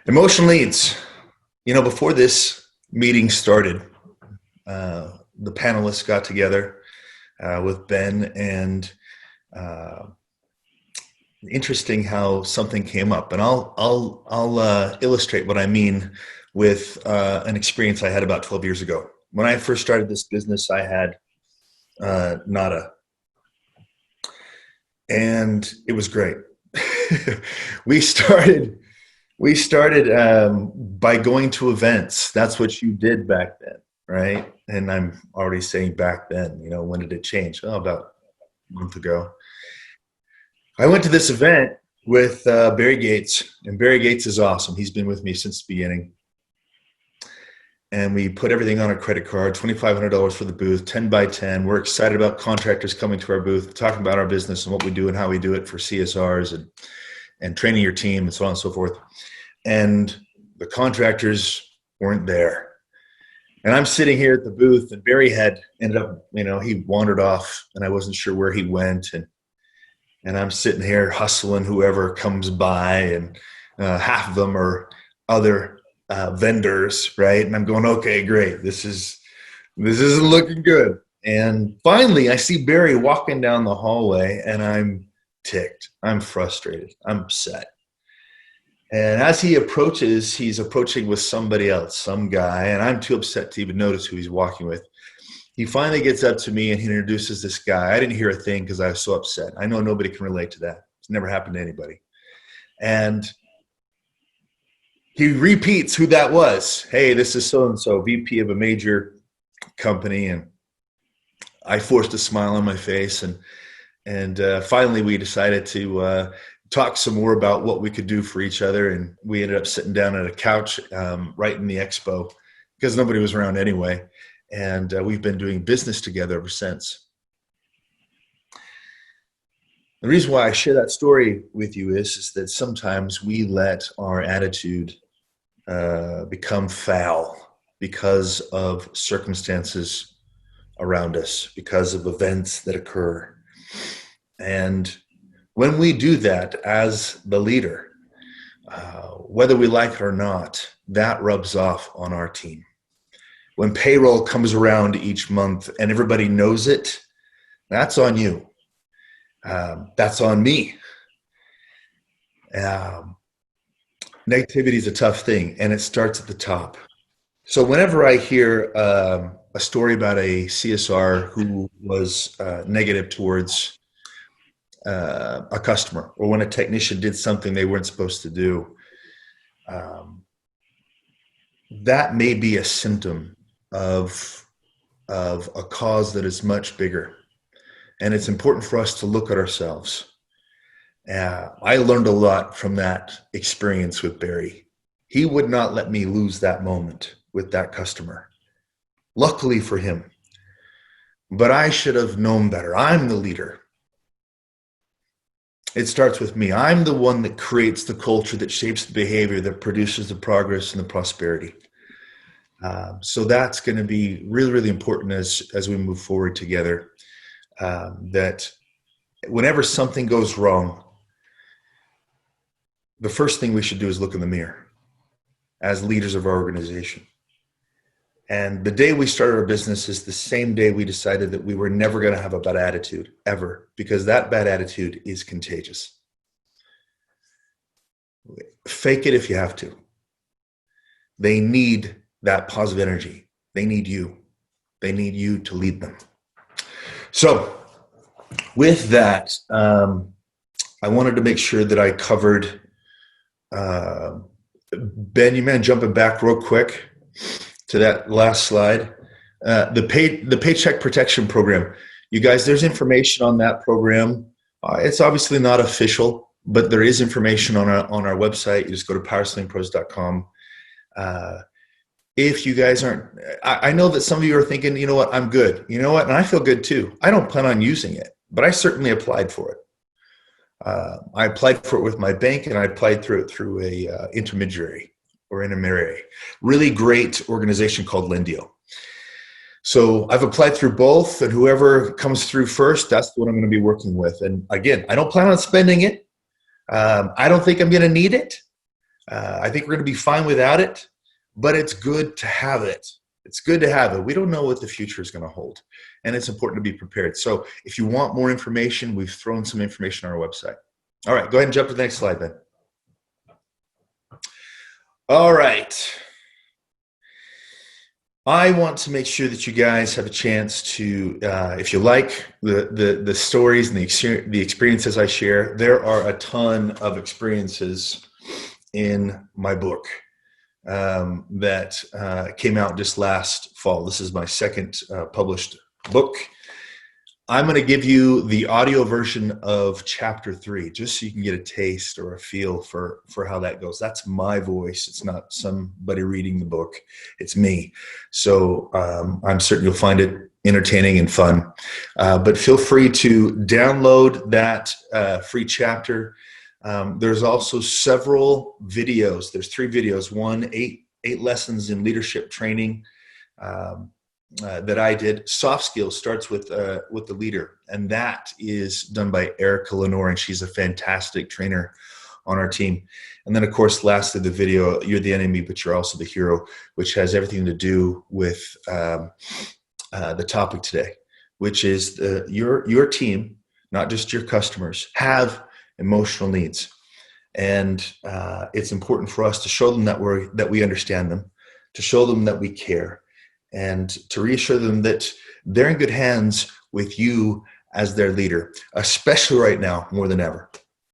Emotional needs. Before this meeting started, the panelists got together with Ben, and interesting how something came up. And I'll illustrate what I mean with an experience I had about 12 years ago. When I first started this business, I had nada, and it was great. we started by going to events. That's what you did back then, right? And I'm already saying back then, when did it change? Oh, about a month ago. I went to this event with Barry Gates, and Barry Gates is awesome. He's been with me since the beginning. And we put everything on a credit card, $2,500 for the booth, 10 by 10. We're excited about contractors coming to our booth, talking about our business and what we do and how we do it for CSRs and training your team and so on and so forth. And the contractors weren't there. And I'm sitting here at the booth, and Barry had ended up, he wandered off, and I wasn't sure where he went. And I'm sitting here hustling whoever comes by, and half of them are other vendors, right? And I'm going, okay, great. This isn't looking good. And finally, I see Barry walking down the hallway, and I'm ticked. I'm frustrated. I'm upset. And as he approaches, he's approaching with somebody else, some guy, and I'm too upset to even notice who he's walking with. He finally gets up to me and he introduces this guy. I didn't hear a thing because I was so upset. I know nobody can relate to that. It's never happened to anybody. And he repeats who that was. Hey, this is so-and-so, VP of a major company. And I forced a smile on my face. And finally, we decided to talk some more about what we could do for each other. And we ended up sitting down at a couch right in the expo because nobody was around anyway. And we've been doing business together ever since. The reason why I share that story with you is that sometimes we let our attitude become foul because of circumstances around us, because of events that occur. And when we do that as the leader, whether we like it or not, that rubs off on our team. When payroll comes around each month and everybody knows it, that's on you. That's on me. Negativity is a tough thing, and it starts at the top. So whenever I hear a story about a CSR who was negative towards a customer, or when a technician did something they weren't supposed to do, that may be a symptom of a cause that is much bigger. And it's important for us to look at ourselves. I learned a lot from that experience with Barry. He would not let me lose that moment with that customer. Luckily for him. But I should have known better. I'm the leader. It starts with me. I'm the one that creates the culture, that shapes the behavior, that produces the progress and the prosperity. So that's going to be really, really important as we move forward together. That whenever something goes wrong, the first thing we should do is look in the mirror as leaders of our organization. And the day we started our business is the same day we decided that we were never going to have a bad attitude, ever, because that bad attitude is contagious. Fake it if you have to. They need that positive energy. They need you. They need you to lead them. So with that, I wanted to make sure that I covered, Ben, you mind jumping back real quick to that last slide? The Paycheck Protection Program. You guys, there's information on that program. It's obviously not official, but there is information on our website. You just go to powerslingpros.com. If you guys aren't, I know that some of you are thinking, you know what, I'm good. You know what, and I feel good too. I don't plan on using it, but I certainly applied for it. I applied for it with my bank, and I applied through a intermediary. Really great organization called Lendio. So I've applied through both, and whoever comes through first, that's what I'm going to be working with. And again, I don't plan on spending it. I don't think I'm going to need it. I think we're going to be fine without it, but it's good to have it. It's good to have it. We don't know what the future is going to hold, and it's important to be prepared. So if you want more information, we've thrown some information on our website. All right, go ahead and jump to the next slide, Ben. All right. I want to make sure that you guys have a chance to, if you like the stories and the experiences I share, there are a ton of experiences in my book that came out just last fall. This is my second published book. I'm going to give you the audio version of chapter 3, just so you can get a taste or a feel for how that goes. That's my voice. It's not somebody reading the book. It's me. So I'm certain you'll find it entertaining and fun. But feel free to download that free chapter. There's also several videos. There's 3 videos. One, eight lessons in leadership training. That I did. Soft skills starts with the leader, and that is done by Erica Lenore, and she's a fantastic trainer on our team. And then, of course, lastly, the video, You're the Enemy, but You're Also the Hero, which has everything to do with the topic today, which is your team, not just your customers, have emotional needs. And it's important for us to show them that we understand them, to show them that we care, and to reassure them that they're in good hands with you as their leader, especially right now more than ever.